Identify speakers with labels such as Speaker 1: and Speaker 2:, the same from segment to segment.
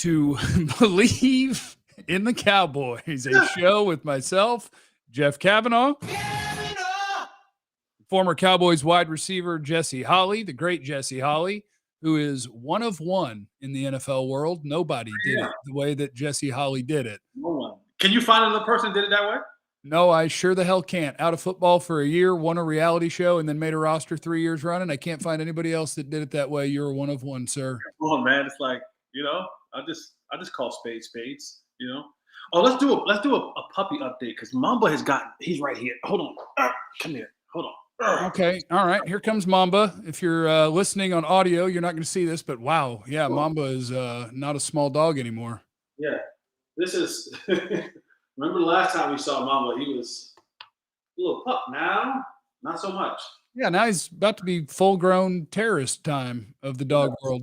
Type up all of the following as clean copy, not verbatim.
Speaker 1: to Bleav in the Cowboys, a show with myself, Jeff Cavanaugh, former Cowboys wide receiver Jesse Holley, the great Jesse Holley, who is one of one in the NFL world. Nobody did it the way that Jesse Holley did it.
Speaker 2: No one. Can you find another person that did it that way?
Speaker 1: No, I sure the hell can't. Out of football for a year, won a reality show, and then made a roster 3 years running. I can't find anybody else that did it that way. You're one of one, sir.
Speaker 2: Come on, man. It's like, I just call spades, Oh, let's do a puppy update because Mamba he's right here. Hold on. Come here. Hold on.
Speaker 1: Okay. All right. Here comes Mamba. If you're listening on audio, you're not going to see this, but wow. Yeah, Mamba is not a small dog anymore.
Speaker 2: Yeah. This is remember the last time we saw Mamba, he was a little pup. Now, not so much.
Speaker 1: Yeah, now he's about to be full-grown terrorist time of the dog world.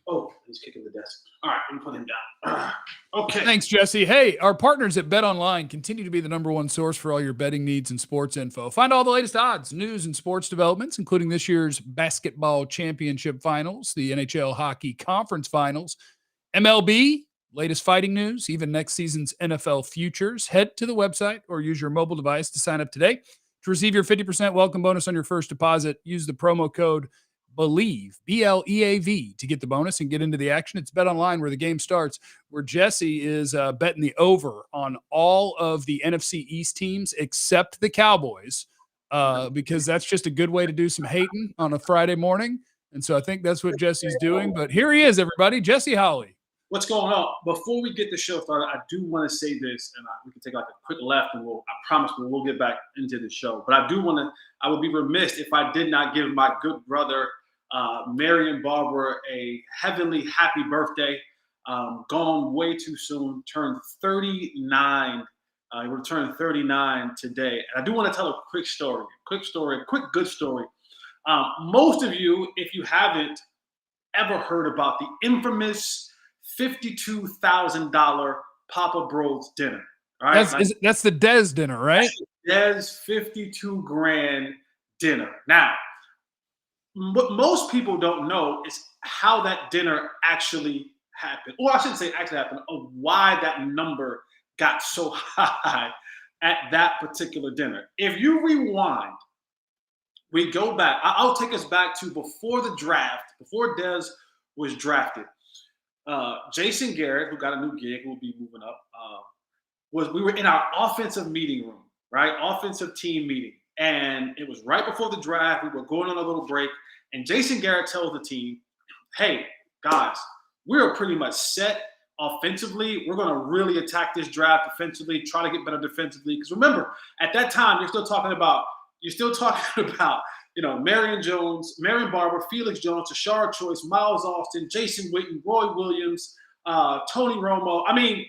Speaker 2: Oh, he's kicking the desk. All right, let me put him down. Okay.
Speaker 1: Thanks, Jesse. Hey, our partners at BetOnline continue to be the number one source for all your betting needs and sports info. Find all the latest odds, news, and sports developments, including this year's basketball championship finals, the NHL hockey conference finals, MLB, latest fighting news, even next season's NFL futures. Head to the website or use your mobile device to sign up today. To receive your 50% welcome bonus on your first deposit, use the promo code Bleav, BLEAV, to get the bonus and get into the action. It's BetOnline where the game starts, where Jesse is betting the over on all of the NFC East teams except the Cowboys, because that's just a good way to do some hating on a Friday morning. And so I think that's what Jesse's doing. But here he is, everybody, Jesse Holley.
Speaker 2: What's going on? Before we get the show started, I do want to say this, and we can take like a quick left, and I promise we'll get back into the show. But I would be remiss if I did not give my good brother, Mary and Barbara, a heavenly happy birthday. Gone way too soon, turned 39. He will turn 39 today. And I do want to tell a quick good story. Most of you, if you haven't ever heard about the infamous $52,000 Papa Bros dinner. All right?
Speaker 1: That's the Dez dinner, right?
Speaker 2: Dez $52,000 dinner. Now, what most people don't know is how that dinner actually happened. Or I shouldn't say actually happened, of why that number got so high at that particular dinner. If you rewind, we go back. I'll take us back to before the draft, before Dez was drafted. Jason Garrett, who got a new gig, who will be moving up, we were in our offensive meeting room, right? Offensive team meeting. And it was right before the draft. We were going on a little break. And Jason Garrett tells the team, hey, guys, we're pretty much set offensively. We're going to really attack this draft defensively, try to get better defensively. Because remember, at that time, you're still talking about Marion Barber, Felix Jones, Tashard Choice, Miles Austin, Jason Witten, Roy Williams, Tony Romo. I mean,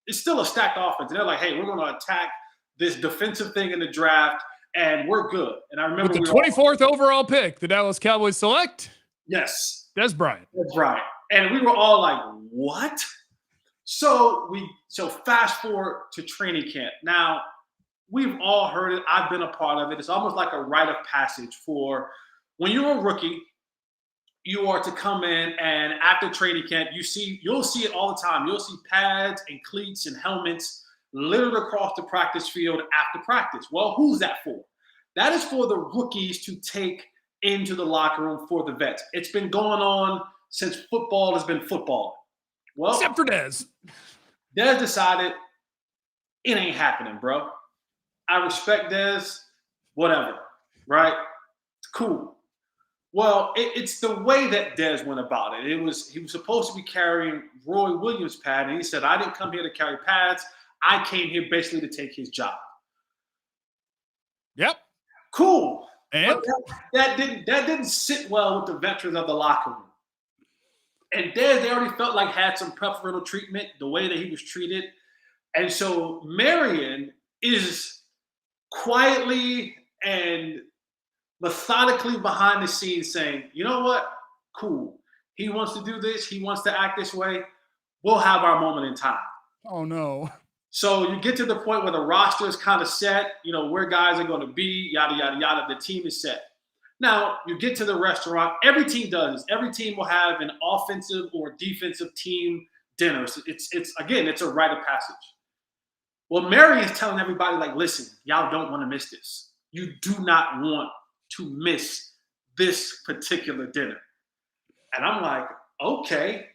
Speaker 2: it's still a stacked offense. And they're like, hey, we're going to attack this defensive thing in the draft, and we're good. And I remember
Speaker 1: with the 24th overall pick, the Dallas Cowboys select.
Speaker 2: Yes.
Speaker 1: Dez Bryant.
Speaker 2: That's right. And we were all like, what? So fast forward to training camp. Now, we've all heard it. I've been a part of it. It's almost like a rite of passage for when you're a rookie, you are to come in, and after training camp, you'll see it all the time. You'll see pads and cleats and helmets littered across the practice field after practice. Well, who's that for? That is for the rookies to take into the locker room for the vets. It's been going on since football has been football. Well,
Speaker 1: except for Dez.
Speaker 2: Dez decided it ain't happening, bro. I respect Dez, whatever, right? It's cool. Well, it's the way that Dez went about it. He was supposed to be carrying Roy Williams' pad, and he said, I didn't come here to carry pads. I came here basically to take his job.
Speaker 1: Yep.
Speaker 2: Cool.
Speaker 1: And
Speaker 2: that didn't sit well with the veterans of the locker room. And Dez, they already felt like had some preferential treatment, the way that he was treated. And so Marion is quietly and methodically behind the scenes saying, you know what? Cool. He wants to do this. He wants to act this way. We'll have our moment in time.
Speaker 1: Oh, no.
Speaker 2: So you get to the point where the roster is kind of set, where guys are going to be, yada, yada, yada. The team is set. Now, you get to the restaurant. Every team does. Every team will have an offensive or defensive team dinner. So it's a rite of passage. Well, Mary is telling everybody, like, listen, y'all don't want to miss this. You do not want to miss this particular dinner. And I'm like, okay.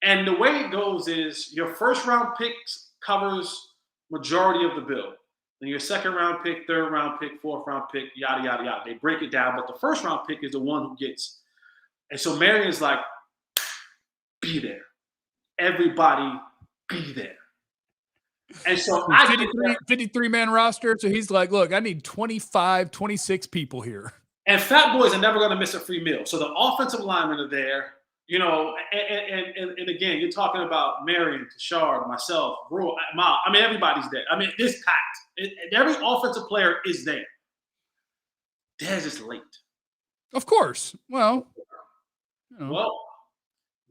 Speaker 2: And the way it goes is your first round picks covers majority of the bill. Then your second round pick, third round pick, fourth round pick, yada, yada, yada. They break it down, but the first round pick is the one who gets. And so Marion's like, be there. Everybody be there. And so
Speaker 1: 53-man roster. So he's like, look, I need 25, 26 people here.
Speaker 2: And Fat Boys are never going to miss a free meal. So the offensive linemen are there. You know, and again, you're talking about Marion, Tashard, myself, Brewer, Ma. I mean, everybody's there. I mean, it's packed. Every offensive player is there. Dez is late.
Speaker 1: Of course. Well, you know.
Speaker 2: Well,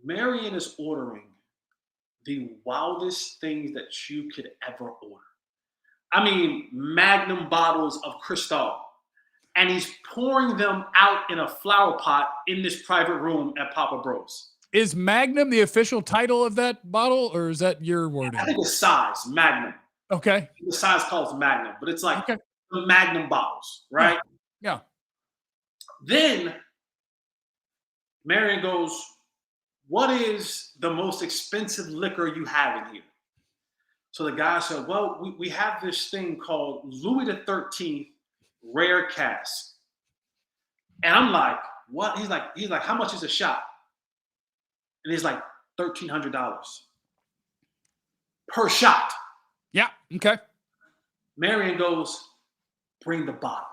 Speaker 2: Marion is ordering the wildest things that you could ever order. I mean, magnum bottles of Cristal. And he's pouring them out in a flower pot in this private room at Papa Bros.
Speaker 1: Is Magnum the official title of that bottle, or is that your wording?
Speaker 2: I think it's size, Magnum.
Speaker 1: Okay.
Speaker 2: The size calls Magnum, but it's like
Speaker 1: the
Speaker 2: Magnum bottles, right?
Speaker 1: Yeah.
Speaker 2: Then Marion goes, what is the most expensive liquor you have in here? So the guy said, well, we have this thing called Louis XIII Rare Cask. And I'm like, what? He's like, how much is a shot? And he's like, $1,300 per shot.
Speaker 1: Yeah. Okay.
Speaker 2: Marion goes, bring the bottle.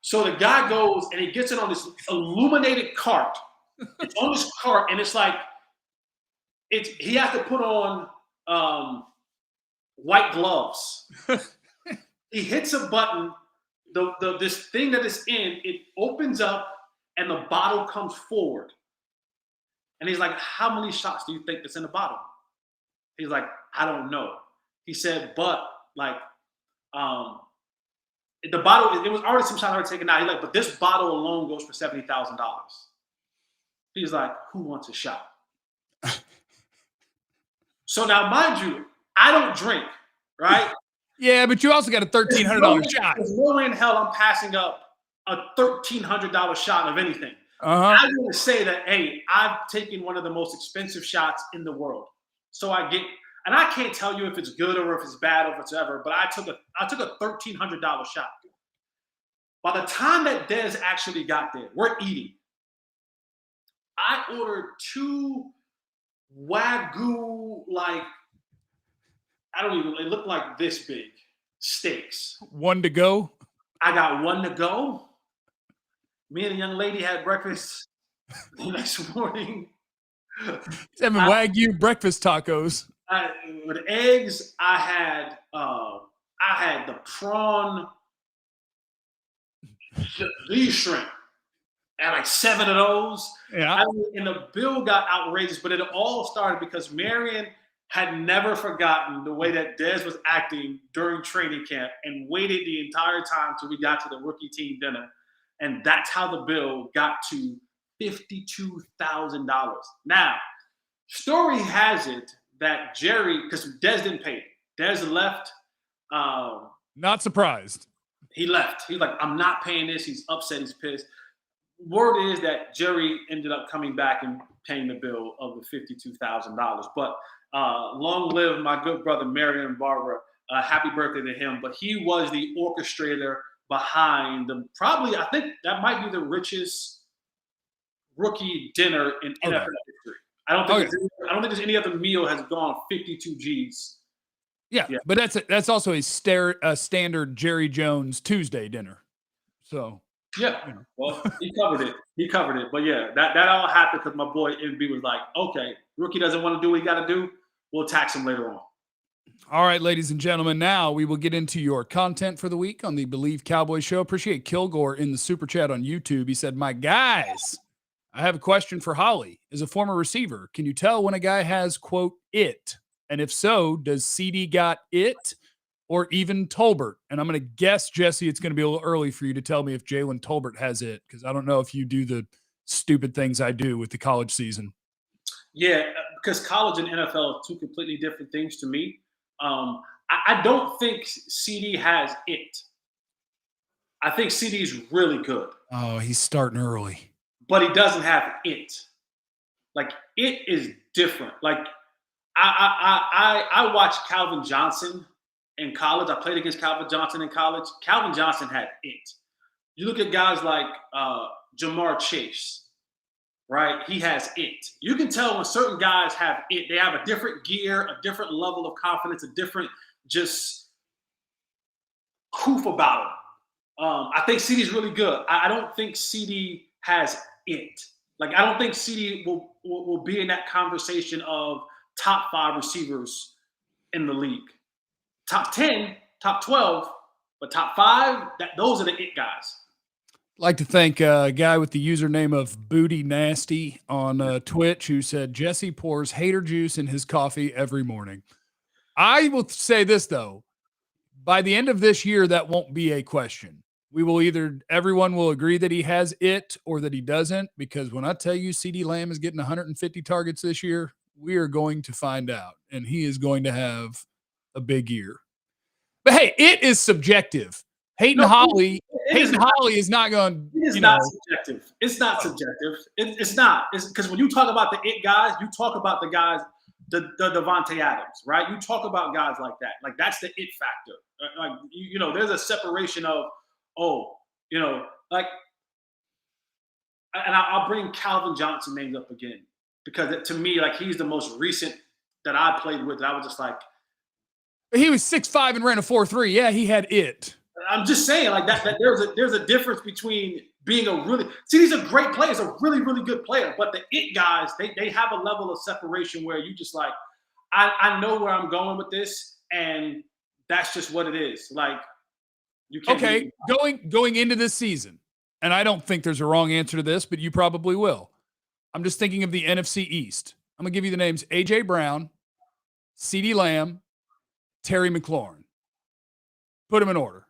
Speaker 2: So the guy goes and he gets it on this illuminated cart. It's on this cart, and it's like, he has to put on white gloves. He hits a button, this thing that is in, it opens up, and the bottle comes forward. And he's like, how many shots do you think that's in the bottle? He's like, I don't know. He said, but like, the bottle, it was already some shots already taken out. He's like, but this bottle alone goes for $70,000. He's like, who wants a shot? So now, mind you, I don't drink, right?
Speaker 1: Yeah, but you also got a $1,300 shot.
Speaker 2: There's no way in hell I'm passing up a $1,300 shot of anything.
Speaker 1: Uh-huh.
Speaker 2: I want to say that, hey, I've taken one of the most expensive shots in the world. So I get, and I can't tell you if it's good or if it's bad or whatever, but I took a $1,300 shot. By the time that Dez actually got there, we're eating. I ordered 2 Wagyu, like, it looked like this big steaks.
Speaker 1: 1 to go.
Speaker 2: I got 1 to go. Me and a young lady had breakfast the next morning.
Speaker 1: He's having Wagyu breakfast tacos.
Speaker 2: With eggs, I had the prawn, these shrimp. I had like 7 of those.
Speaker 1: Yeah.
Speaker 2: And the bill got outrageous, but it all started because Marion had never forgotten the way that Dez was acting during training camp and waited the entire time till we got to the rookie team dinner. And that's how the bill got to $52,000. Now, story has it that Jerry, because Dez didn't pay it. Dez left.
Speaker 1: Not surprised.
Speaker 2: He left. He's like, I'm not paying this. He's upset. He's pissed. Word is that Jerry ended up coming back and paying the bill of the $52,000. But long live my good brother, Marion Barber. Happy birthday to him. But he was the orchestrator behind them. Probably, I think that might be the richest rookie dinner in NFL history. I don't think there's any other meal has gone 52 G's.
Speaker 1: Yeah, but that's also a standard Jerry Jones Tuesday dinner. So
Speaker 2: yeah, well, he covered it. But yeah, that all happened because my boy MB was like, okay, rookie doesn't want to do what he got to do. We'll tax him later on.
Speaker 1: All right, ladies and gentlemen, now we will get into your content for the week on the Bleav Cowboys show. Appreciate Kilgore in the super chat on YouTube. He said, my guys, I have a question for Holley. As a former receiver, can you tell when a guy has, quote, it? And if so, does CeeDee got it? or even Tolbert. And I'm going to guess, Jesse, it's going to be a little early for you to tell me if Jalen Tolbert has it, because I don't know if you do the stupid things I do with the college season.
Speaker 2: Yeah, because college and NFL are two completely different things to me. I don't think CeeDee has it. I think CeeDee is really good.
Speaker 1: Oh, he's starting early.
Speaker 2: But he doesn't have it. Like, it is different. Like, I watched Calvin Johnson in college. I played against Calvin Johnson in college. Calvin Johnson had it. You look at guys like Jamar Chase, right? He has it. You can tell when certain guys have it. They have a different gear, a different level of confidence, a different just coof about him. I think CeeDee's really good. I don't think CeeDee has it. Like, I don't think CeeDee will be in that conversation of top 5 receivers in the league. Top 10, top 12, but top 5, those are the it guys.
Speaker 1: I'd like to thank a guy with the username of Booty Nasty on Twitch who said Jesse pours hater juice in his coffee every morning. I will say this, though. By the end of this year, that won't be a question. We will everyone will agree that he has it or that he doesn't, because when I tell you CeeDee Lamb is getting 150 targets this year, we are going to find out, and he is going to have a big year. But hey, it is subjective. Holley is not going.
Speaker 2: It is not subjective. It's not subjective. It's not. It's because when you talk about the it guys, you talk about the guys, the Devontae Adams, right? You talk about guys like that. Like, that's the it factor. Like, you know, there's a separation of, like, and I'll bring Calvin Johnson names up again, because to me, like, he's the most recent that I played with. That I was just like,
Speaker 1: he was 6'5" and ran a 4.3. Yeah, he had it.
Speaker 2: I'm just saying, like, that there's a difference between being he's a great player. He's a really, really good player. But the it guys, they have a level of separation where you just like, I know where I'm going with this, and that's just what it is. Like, you can't.
Speaker 1: Okay, going into this season, and I don't think there's a wrong answer to this, but you probably will. I'm just thinking of the NFC East. I'm going to give you the names A.J. Brown, CeeDee Lamb, Terry McLaurin. Put them in order.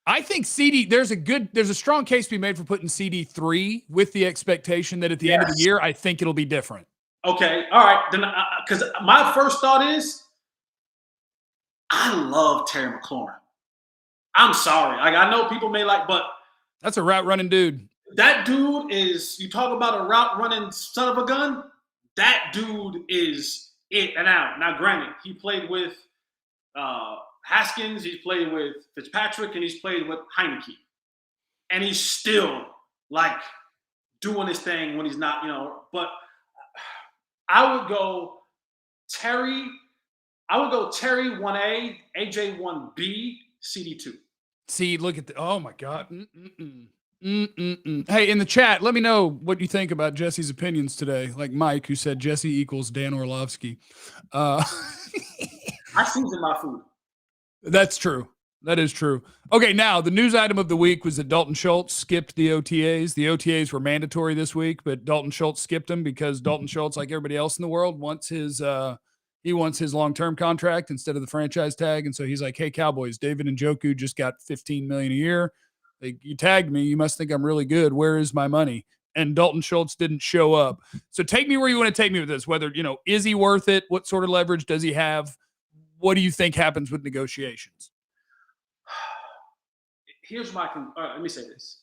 Speaker 1: I think CeeDee, there's a strong case to be made for putting CeeDee 3 with the expectation that at the end of the year, I think it'll be different.
Speaker 2: Okay, all right. Then, because my first thought is, I love Terry McLaurin. I'm sorry. Like, I know people may like, but
Speaker 1: that's a route running dude.
Speaker 2: That dude is, you talk about a route running son of a gun, that dude is it. And now granted, he played with Haskins, he's played with Fitzpatrick, and he's played with Heineke. And he's still, like, doing his thing when he's not, but I would go Terry 1A, AJ 1B, CeeDee 2.
Speaker 1: See, look at oh my God. Hey, in the chat, let me know what you think about Jesse's opinions today. Like Mike, who said Jesse equals Dan Orlovsky.
Speaker 2: I season my food.
Speaker 1: That's true. That is true. Okay, now the news item of the week was that Dalton Schultz skipped the OTAs. The OTAs were mandatory this week, but Dalton Schultz skipped them because Dalton Schultz, like everybody else in the world, wants his long-term contract instead of the franchise tag. And so he's like, hey, Cowboys, David Njoku just got $15 million a year. You tagged me. You must think I'm really good. Where is my money? And Dalton Schultz didn't show up. So take me where you want to take me with this, whether, is he worth it? What sort of leverage does he have? What do you think happens with negotiations?
Speaker 2: Here's my let me say this.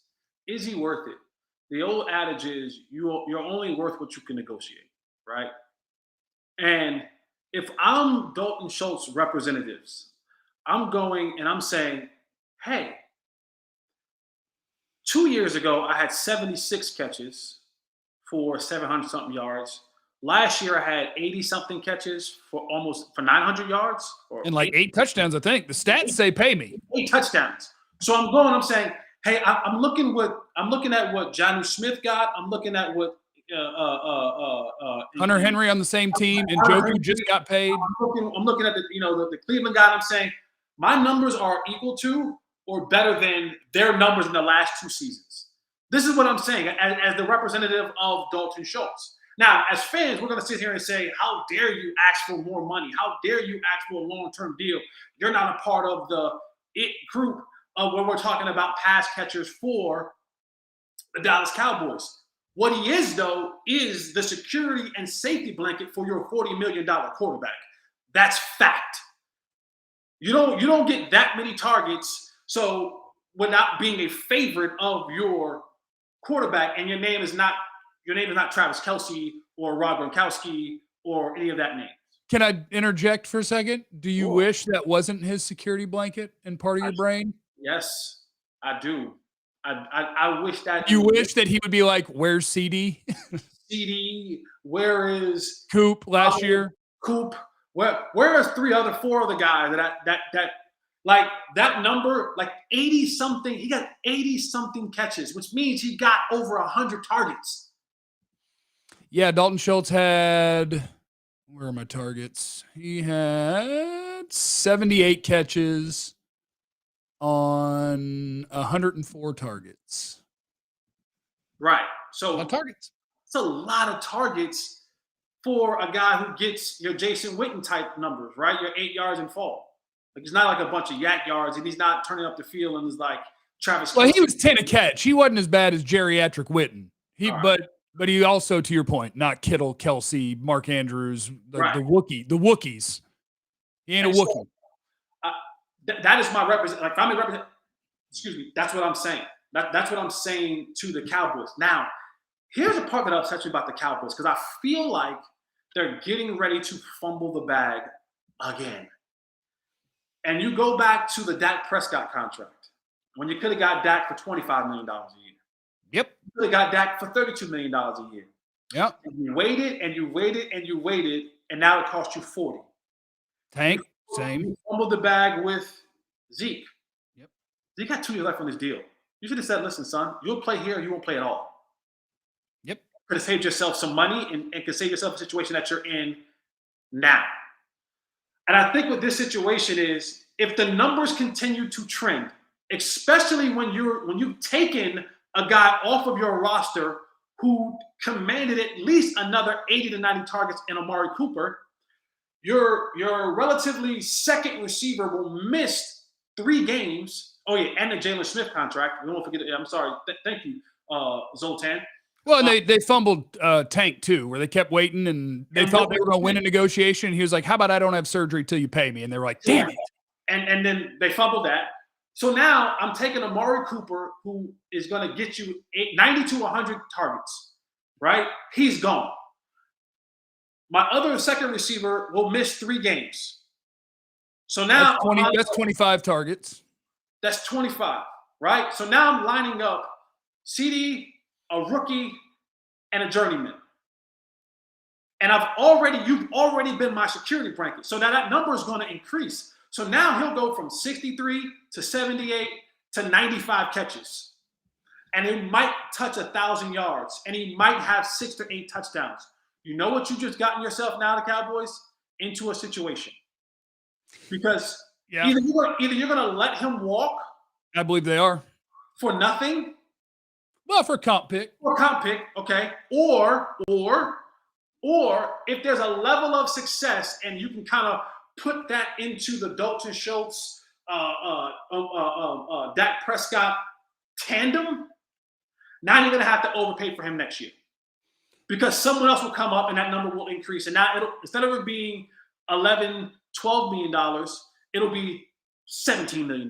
Speaker 2: Is he worth it? The old adage is you're only worth what you can negotiate, right? And if I'm Dalton Schultz representatives, I'm going and I'm saying, hey, 2 years ago, I had 76 catches for 700-something yards. Last year, I had 80-something catches for 900 yards.
Speaker 1: And like 8 touchdowns, I think. The stats say pay me.
Speaker 2: 8 touchdowns. So I'm saying, hey, I'm looking at what Jonnu Smith got. I'm looking at what
Speaker 1: Hunter Henry on the same team, and Njoku just got paid.
Speaker 2: I'm looking at the Cleveland guy. I'm saying my numbers are equal to or better than their numbers in the last 2 seasons. This is what I'm saying as the representative of Dalton Schultz. Now, as fans, we're going to sit here and say, how dare you ask for more money? How dare you ask for a long-term deal? You're not a part of the it group of where we're talking about pass catchers for the Dallas Cowboys. What he is, though, is the security and safety blanket for your $40 million quarterback. That's fact. You don't get that many targets, so without being a favorite of your quarterback, and your name is not Travis Kelce or Rob Gronkowski or any of that name.
Speaker 1: Can I interject for a second? Do you wish that wasn't his security blanket and part of your brain?
Speaker 2: Yes, I do. I wish that.
Speaker 1: You wish that he would be like, where's CeeDee?
Speaker 2: CeeDee, where is
Speaker 1: Coop last year?
Speaker 2: Coop, where is four other guys that like that number, like 80 something? He got 80 something catches, which means he got over 100 targets.
Speaker 1: Yeah, Dalton Schultz had, where are my targets? He had 78 catches on 104 targets.
Speaker 2: Right. So
Speaker 1: a lot of targets.
Speaker 2: It's a lot of targets for a guy who gets your Jason Witten type numbers, right? Your 8 yards and fall. Like, it's not like a bunch of yak yards, and he's not turning up the field and is like Travis.
Speaker 1: Well, he was 10 a catch. He wasn't as bad as geriatric Witten. But he also, to your point, not Kittle, Kelce, Mark Andrews, the Wookiees. He ain't a Wookiee.
Speaker 2: That is my represent. Like, if I'm a represent. Excuse me. That's what I'm saying. That's what I'm saying to the Cowboys. Now, here's the part that upsets me about the Cowboys, because I feel like they're getting ready to fumble the bag again. And you go back to the Dak Prescott contract when you could have got Dak for $25 million a year.
Speaker 1: Yep.
Speaker 2: You could have got Dak for $32 million a year.
Speaker 1: Yep.
Speaker 2: And you waited and you waited and you waited, and now it cost you $40.
Speaker 1: Tank, same.
Speaker 2: You fumbled the bag with Zeke.
Speaker 1: Yep.
Speaker 2: Zeke got 2 years left on this deal. You should have said, listen, son, you'll play here or you won't play at all.
Speaker 1: Yep.
Speaker 2: Could have saved yourself some money and could save yourself a situation that you're in now. And I think what this situation is, if the numbers continue to trend, especially when you've taken a guy off of your roster who commanded at least another 80 to 90 targets in Amari Cooper, your relatively second receiver will miss 3 games. Oh, yeah, and the Jalen Smith contract. We won't forget it. I'm sorry. Thank you, Zoltan.
Speaker 1: Well, and they fumbled Tank, too, where they kept waiting, and they thought they were going to win a negotiation. He was like, how about I don't have surgery till you pay me? And they were like, damn it.
Speaker 2: And then they fumbled that. So now I'm taking Amari Cooper, who is going to get you 90 to 100 targets, right? He's gone. My other second receiver will miss 3 games. So now
Speaker 1: that's 25 targets.
Speaker 2: That's 25, right? So now I'm lining up CeeDee, a rookie, and a journeyman. And you've already been my security blanket. So now that number is going to increase. So now he'll go from 63 to 78 to 95 catches. And he might touch 1,000 yards. And he might have 6 to 8 touchdowns. You know what you just gotten yourself now, the Cowboys? Into a situation. Because either you're going to let him walk.
Speaker 1: I believe they are.
Speaker 2: For nothing.
Speaker 1: Well, for a comp pick.
Speaker 2: Okay. Or if there's a level of success and you can kind of put that into the Dalton Schultz, Dak Prescott tandem, now you're going to have to overpay for him next year. Because someone else will come up and that number will increase. And now instead of it being $11, $12 million, it'll be $17 million.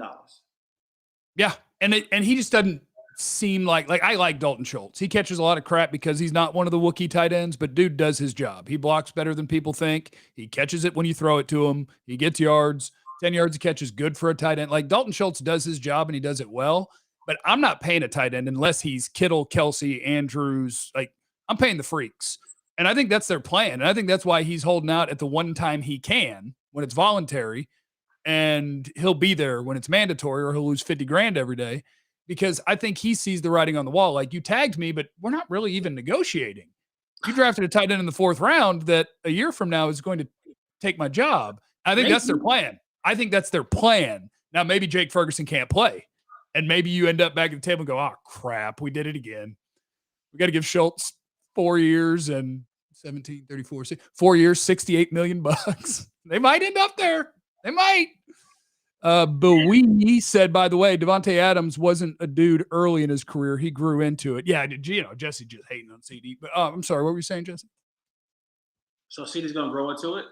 Speaker 1: Yeah. And he just doesn't seem like I like Dalton Schultz. He catches a lot of crap because he's not one of the Wookiee tight ends, but dude does his job. He blocks better than people think. He catches it when you throw it to him. He gets yards. 10 yards a catch is good for a tight end. Like, Dalton Schultz does his job and he does it well, but I'm not paying a tight end unless he's Kittle, Kelce, Andrews. Like, I'm paying the freaks. And I think that's their plan. And I think that's why he's holding out at the one time he can when it's voluntary, and he'll be there when it's mandatory, or he'll lose 50 grand every day. Because I think he sees the writing on the wall. Like, you tagged me, but we're not really even negotiating. You drafted a tight end in the 4th round that a year from now is going to take my job. I think that's their plan. Now, maybe Jake Ferguson can't play. And maybe you end up back at the table and go, oh, crap, we did it again. We got to give Schultz 4 years and 17, 34, 4 years, $68 million. They might end up there. They might. Bleav said, by the way, Devontae Adams wasn't a dude early in his career. He grew into it. Yeah, Jesse just hating on CeeDee. But I'm sorry, what were you saying, Jesse?
Speaker 2: So CeeDee's going to grow into it?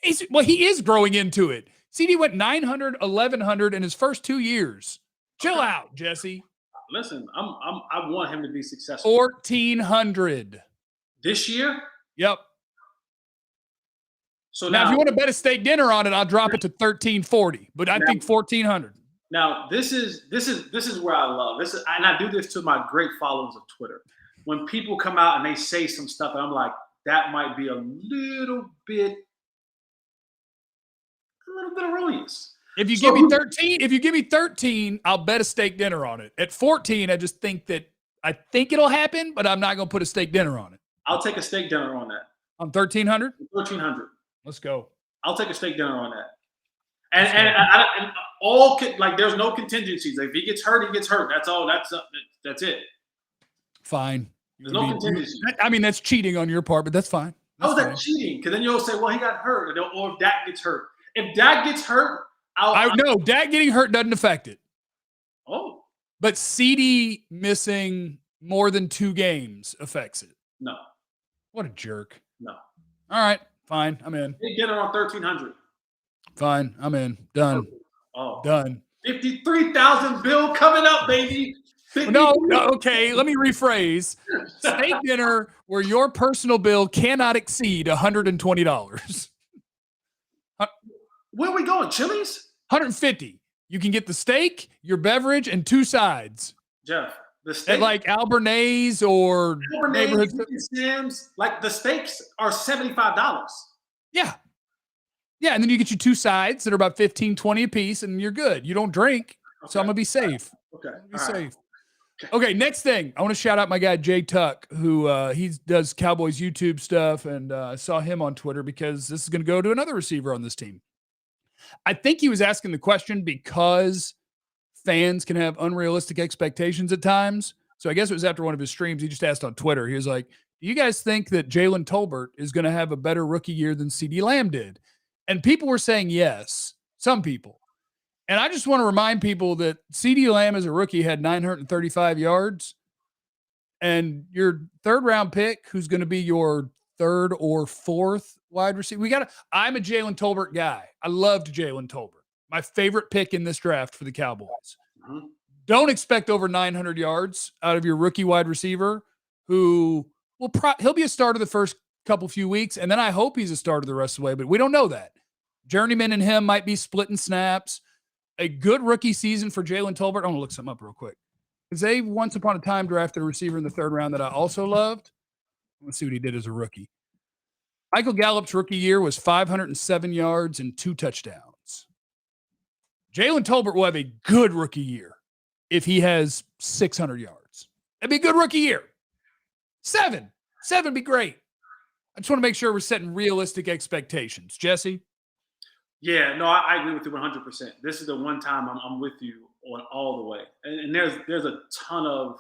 Speaker 1: He is growing into it. CeeDee went 900, 1,100 in his first 2 years. Chill out, Jesse.
Speaker 2: Listen, I want him to be successful.
Speaker 1: 1,400
Speaker 2: this year.
Speaker 1: Yep.
Speaker 2: So
Speaker 1: now if you want to bet a steak dinner on it, I'll drop it to 1,340. But I think 1,400.
Speaker 2: Now this is where I love this, and I do this to my great followers of Twitter. When people come out and they say some stuff, and I'm like, that might be a little bit erroneous.
Speaker 1: If you give me 13, I'll bet a steak dinner on it. At 14, I just think it'll happen, but I'm not going to put a steak dinner on it.
Speaker 2: I'll take a steak dinner on that.
Speaker 1: On 1,300?
Speaker 2: 1,300.
Speaker 1: Let's go.
Speaker 2: I'll take a steak dinner on that. And all there's no contingencies. If he gets hurt, he gets hurt. That's all. That's it.
Speaker 1: Fine.
Speaker 2: There's no contingency.
Speaker 1: I mean, that's cheating on your part, but that's fine.
Speaker 2: How is that cheating? Because then you'll say, well, he got hurt, or if Dak gets hurt. If Dak gets hurt,
Speaker 1: no, Dak getting hurt doesn't affect it.
Speaker 2: Oh.
Speaker 1: But CeeDee missing more than 2 games affects it.
Speaker 2: No.
Speaker 1: What a jerk.
Speaker 2: No.
Speaker 1: All right. Fine. I'm in.
Speaker 2: They get it on 1,300.
Speaker 1: Fine. I'm in. Done.
Speaker 2: Oh.
Speaker 1: Done.
Speaker 2: 53,000 bill coming up, baby.
Speaker 1: No, okay. Let me rephrase. Steak dinner where your personal bill cannot exceed $120.
Speaker 2: Where are we going? Chili's?
Speaker 1: 150. You can get the steak, your beverage, and 2 sides.
Speaker 2: Jeff, the steak
Speaker 1: at like Albernays or neighborhood
Speaker 2: Sam's, like the steaks are $75.
Speaker 1: Yeah. Yeah, and then you get your 2 sides that are about 15, 20 a piece, and you're good. You don't drink, so I'm gonna be safe.
Speaker 2: Okay.
Speaker 1: Be safe. Okay, next thing. I want to shout out my guy Jay Tuck, who he does Cowboys YouTube stuff, and I saw him on Twitter because this is going to go to another receiver on this team. I think he was asking the question because fans can have unrealistic expectations at times. So I guess it was after one of his streams. He just asked on Twitter. He was like, do you guys think that Jalen Tolbert is going to have a better rookie year than CeeDee Lamb did? And people were saying yes, some people. And I just want to remind people that CeeDee Lamb as a rookie had 935 yards. And your 3rd round pick, who's going to be your 3rd or 4th wide receiver. I'm a Jalen Tolbert guy. I loved Jalen Tolbert. My favorite pick in this draft for the Cowboys.
Speaker 2: Mm-hmm.
Speaker 1: Don't expect over 900 yards out of your rookie wide receiver who he'll be a starter the first few weeks. And then I hope he's a starter the rest of the way, but we don't know that. Journeyman and him might be splitting snaps. A good rookie season for Jalen Tolbert. I'm going to look something up real quick. Because they once upon a time drafted a receiver in the 3rd round that I also loved. Let's see what he did as a rookie. Michael Gallup's rookie year was 507 yards and 2 touchdowns. Jalen Tolbert will have a good rookie year if he has 600 yards. That'd be a good rookie year. 7 would be great. I just want to make sure we're setting realistic expectations. Jesse?
Speaker 2: Yeah, no, I agree with you 100%. This is the one time I'm with you on all the way. And there's a ton of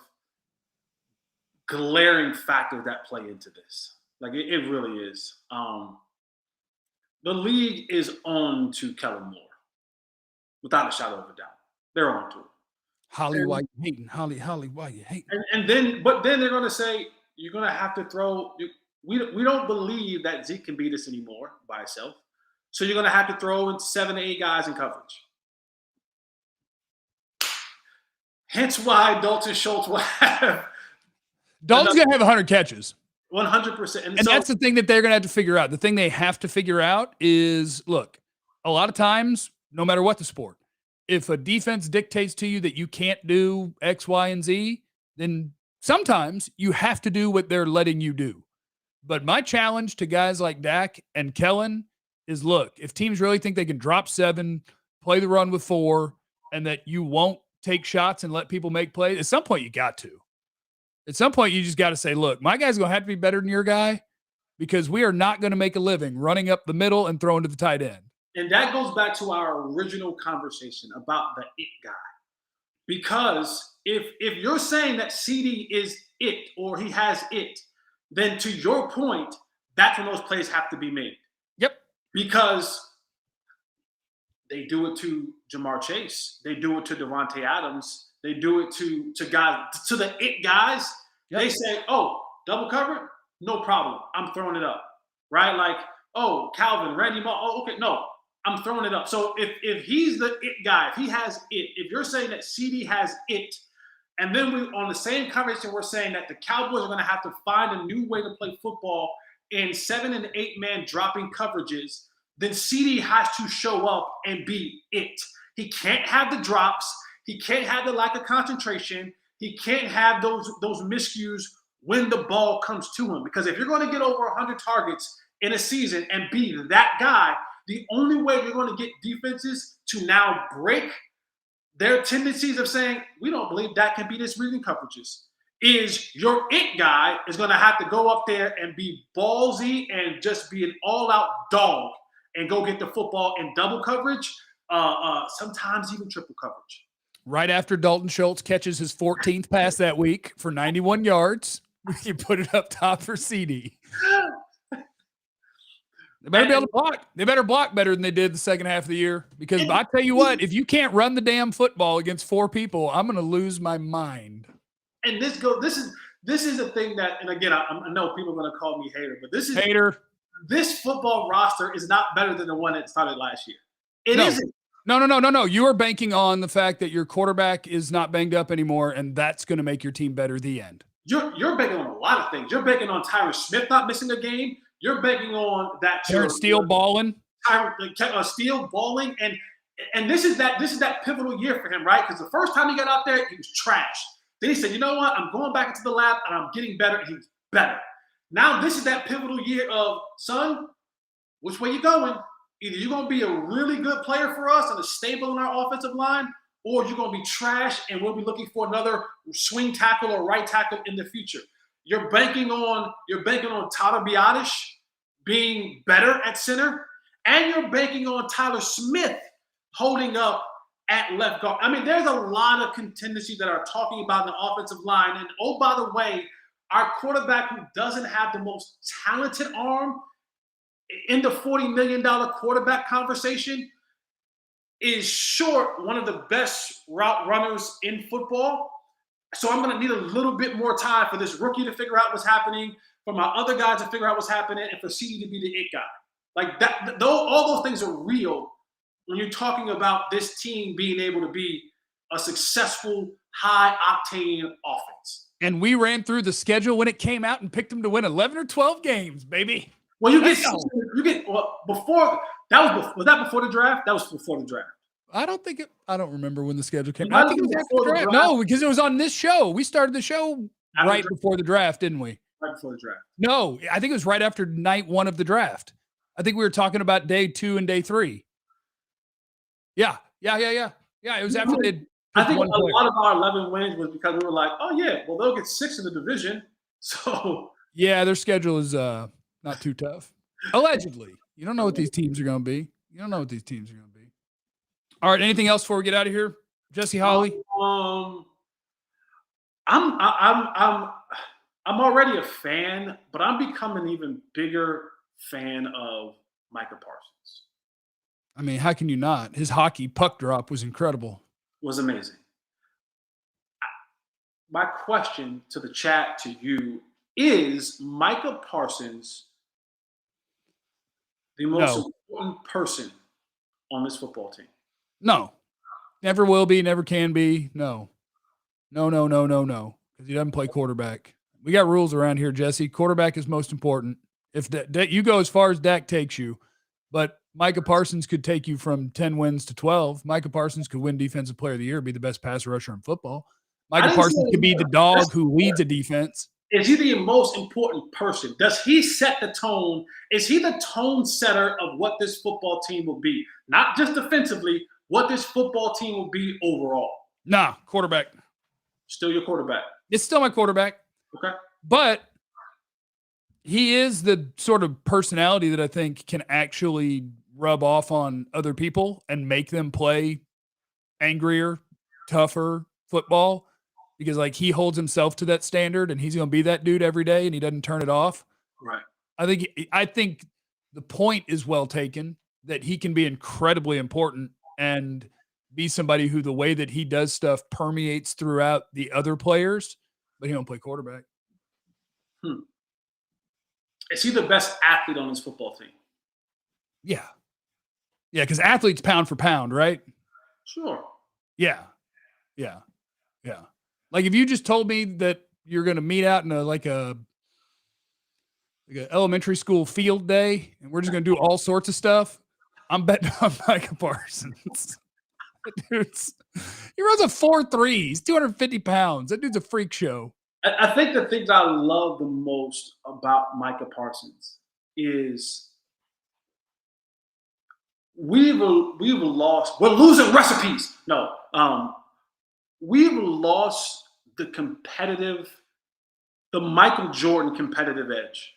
Speaker 2: glaring factors that play into this. Like it really is. The league is on to Kellen Moore, without a shadow of a doubt. They're on to it.
Speaker 1: Holly, why you hating? Holly, why you hating?
Speaker 2: And then they're going to say you're going to have to throw. We don't believe that Zeke can beat us anymore by himself. So you're going to have to throw in 7 to 8 guys in coverage. Hence why Dalton Schultz will have.
Speaker 1: Dalton's going to have 100 catches.
Speaker 2: 100%.
Speaker 1: And so, that's the thing that they're going to have to figure out. The thing they have to figure out is, look, a lot of times, no matter what the sport, if a defense dictates to you that you can't do X, Y, and Z, then sometimes you have to do what they're letting you do. But my challenge to guys like Dak and Kellen is, look, if teams really think they can drop 7, play the run with 4, and that you won't take shots and let people make plays, at some point you got to. At some point you just got to say, look, my guy's going to have to be better than your guy because we are not going to make a living running up the middle and throwing to the tight end.
Speaker 2: And that goes back to our original conversation about the it guy. Because if you're saying that CeeDee is it or he has it, then to your point, that's when those plays have to be made.
Speaker 1: Yep.
Speaker 2: Because they do it to Jamar Chase. They do it to Devontae Adams. They do it to guys, to the it guys. Yep. They say, oh, double cover? No problem. I'm throwing it up. Right? Like, oh, Calvin, Randy Moss. Oh, okay. No, I'm throwing it up. So if he's the it guy, if he has it, if you're saying that CeeDee has it, and then we on the same conversation, we're saying that the Cowboys are going to have to find a new way to play football in 7 and 8 man dropping coverages, then CeeDee has to show up and be it. He can't have the drops. He can't have the lack of concentration. He can't have those miscues when the ball comes to him. Because if you're going to get over 100 targets in a season and be that guy, the only way you're going to get defenses to now break their tendencies of saying, we don't believe Dak can beat his reading coverages, is your it guy is going to have to go up there and be ballsy and just be an all-out dog and go get the football in double coverage, sometimes even triple coverage.
Speaker 1: Right after Dalton Schultz catches his 14th pass that week for 91 yards, you put it up top for CeeDee. They better be able to block. They better block better than they did the second half of the year. Because I tell you what, if you can't run the damn football against 4 people, I'm going to lose my mind.
Speaker 2: And this is a thing that, and again, I know people are going to call me hater, but this is
Speaker 1: hater.
Speaker 2: This football roster is not better than the one that started last year. It isn't.
Speaker 1: No. You are banking on the fact that your quarterback is not banged up anymore, and that's going to make your team better. The end.
Speaker 2: You're banking on a lot of things. You're banking on Tyron Smith not missing a game. You're banking on that
Speaker 1: Terrence Steele balling.
Speaker 2: Steele balling, and this is that pivotal year for him, right? Because the first time he got out there, he was trash. Then he said, you know what? I'm going back into the lab and I'm getting better. And he's better. Now this is that pivotal year of, son, which way you going? Either you're going to be a really good player for us and a stable in our offensive line, or you're going to be trash and we'll be looking for another swing tackle or right tackle in the future. You're banking on Tyler Biadasz being better at center, and you're banking on Tyler Smith holding up at left guard. I mean, there's a lot of contingencies that are talking about the offensive line. And oh, by the way, our quarterback who doesn't have the most talented arm in the $40 million quarterback conversation is short one of the best route runners in football. So I'm going to need a little bit more time for this rookie to figure out what's happening, for my other guys to figure out what's happening, and for CeeDee to be the it guy. Like that, all those things are real when you're talking about this team being able to be a successful, high-octane offense.
Speaker 1: And we ran through the schedule when it came out and picked them to win 11 or 12 games, baby.
Speaker 2: Well, was that before the draft? That was before the draft.
Speaker 1: I don't remember when the schedule came out. I think it was after the draft. No, because it was on this show. We started the show right before the draft, didn't we?
Speaker 2: Right before the draft.
Speaker 1: No, I think it was right after night 1 of the draft. I think we were talking about day 2 and day 3. Yeah. It was after they.
Speaker 2: I think a lot of our 11 wins was because we were like, oh yeah, well they'll get 6 in the division. So
Speaker 1: yeah, their schedule is not too tough. Allegedly, you don't know what these teams are going to be. All right. Anything else before we get out of here, Jesse Holley?
Speaker 2: I'm already a fan, but I'm becoming an even bigger fan of Micah Parsons.
Speaker 1: I mean, how can you not? His hockey puck drop was incredible.
Speaker 2: Was amazing. My question to the chat, to you, is Micah Parsons the most important person on this football team?
Speaker 1: No. Never will be, never can be. No. Because he doesn't play quarterback. We got rules around here, Jesse. Quarterback is most important. If you go as far as Dak takes you, but Micah Parsons could take you from 10 wins to 12. Micah Parsons could win Defensive Player of the Year, be the best pass rusher in football. Micah Parsons could be the dog who leads a defense.
Speaker 2: Is he the most important person? Does he set the tone? Is he the tone setter of what this football team will be? Not just defensively, what this football team will be overall.
Speaker 1: Nah, quarterback.
Speaker 2: Still your quarterback.
Speaker 1: It's still my quarterback.
Speaker 2: Okay.
Speaker 1: But he is the sort of personality that I think can actually rub off on other people and make them play angrier, tougher football, because like he holds himself to that standard and he's going to be that dude every day and he doesn't turn it off.
Speaker 2: Right.
Speaker 1: I think the point is well taken that he can be incredibly important and be somebody who the way that he does stuff permeates throughout the other players, but he don't play quarterback.
Speaker 2: Is he the best athlete on his football team?
Speaker 1: Yeah. Yeah, because athletes pound for pound, right?
Speaker 2: Sure.
Speaker 1: Yeah. Yeah. Yeah. Like if you just told me that you're going to meet out in like an elementary school field day and we're just going to do all sorts of stuff, I'm betting on Micah Parsons. Dude's, he runs a 4.3. He's 250 pounds. That dude's a freak show.
Speaker 2: I think the things I love the most about Micah Parsons is we've lost. We're losing recipes. No, we've lost the Michael Jordan competitive edge.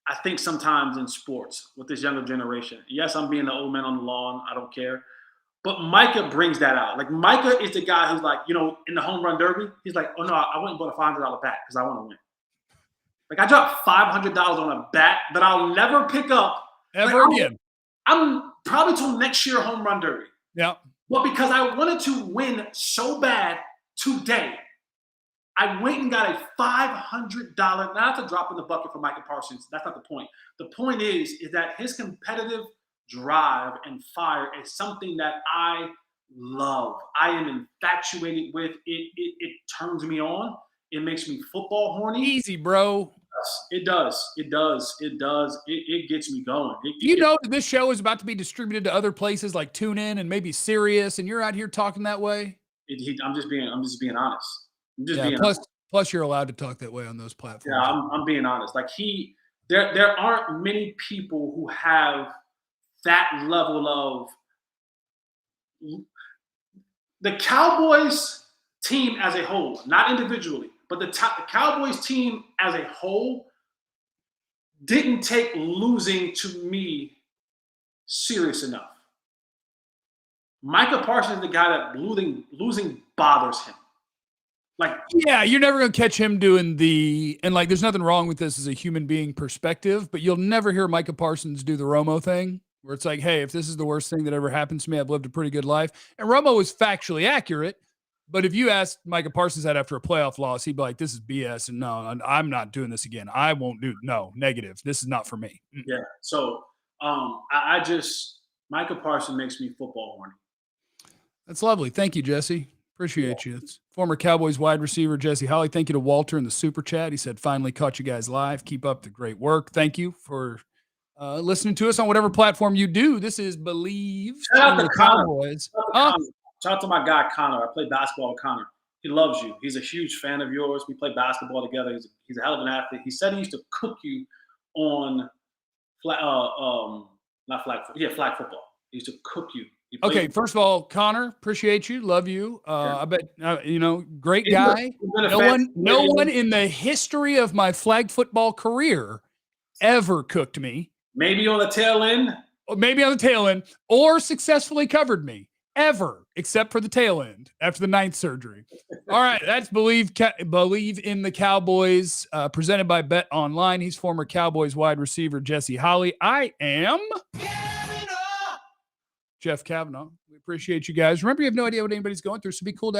Speaker 2: I think sometimes in sports with this younger generation. Yes, I'm being the old man on the lawn. I don't care. But Micah brings that out. Like Micah is the guy who's like, in the home run derby, he's like, oh no, I went and bought a $500 bat because I want to win. Like I dropped $500 on a bat that I'll never pick up
Speaker 1: ever again.
Speaker 2: I'm probably till next year home run derby.
Speaker 1: Yeah.
Speaker 2: But because I wanted to win so bad today, I went and got a $500. Not to drop in the bucket for Micah Parsons. That's not the point. The point is that his competitive drive and fire is something that I love. I am infatuated with it. It turns me on. It makes me football horny.
Speaker 1: Easy, bro.
Speaker 2: It does. It gets me going.
Speaker 1: You know that this show is about to be distributed to other places like TuneIn and maybe Sirius, and you're out here talking that way?
Speaker 2: I'm just being honest.
Speaker 1: Plus, you're allowed to talk that way on those platforms.
Speaker 2: Yeah, I'm being honest. Like there aren't many people who have that level of the Cowboys team as a whole, not individually, but the Cowboys team as a whole didn't take losing to me serious enough. Micah Parsons is the guy that losing bothers him. Like,
Speaker 1: yeah, you're never going to catch him doing there's nothing wrong with this as a human being perspective, but you'll never hear Micah Parsons do the Romo thing where it's like, hey, if this is the worst thing that ever happens to me, I've lived a pretty good life. And Romo is factually accurate, but if you asked Micah Parsons that after a playoff loss, he'd be like, this is BS. And no, I'm not doing this again. I won't negative. This is not for me.
Speaker 2: Yeah. So Micah Parsons makes me football horny.
Speaker 1: That's lovely. Thank you, Jesse. Appreciate you. It's former Cowboys wide receiver Jesse Holley. Thank you to Walter in the super chat. He said, finally caught you guys live. Keep up the great work. Thank you for listening to us on whatever platform you do. This is Bleav.
Speaker 2: Shout out to
Speaker 1: Cowboys.
Speaker 2: Shout out to my guy, Connor. I played basketball with Connor. He loves you. He's a huge fan of yours. We played basketball together. He's a hell of an athlete. He said he used to cook you on flag football. He used to cook you.
Speaker 1: Okay, first of all, Connor, appreciate you, love you. I bet great guy. No one in the history of my flag football career ever cooked me.
Speaker 2: Maybe on the tail end,
Speaker 1: or successfully covered me ever, except for the tail end after the 9th surgery. All right, that's Bleav in the Cowboys, presented by Bet Online. He's former Cowboys wide receiver Jesse Holley. I am Jeff Cavanaugh. We appreciate you guys. Remember, you have no idea what anybody's going through, so be cool to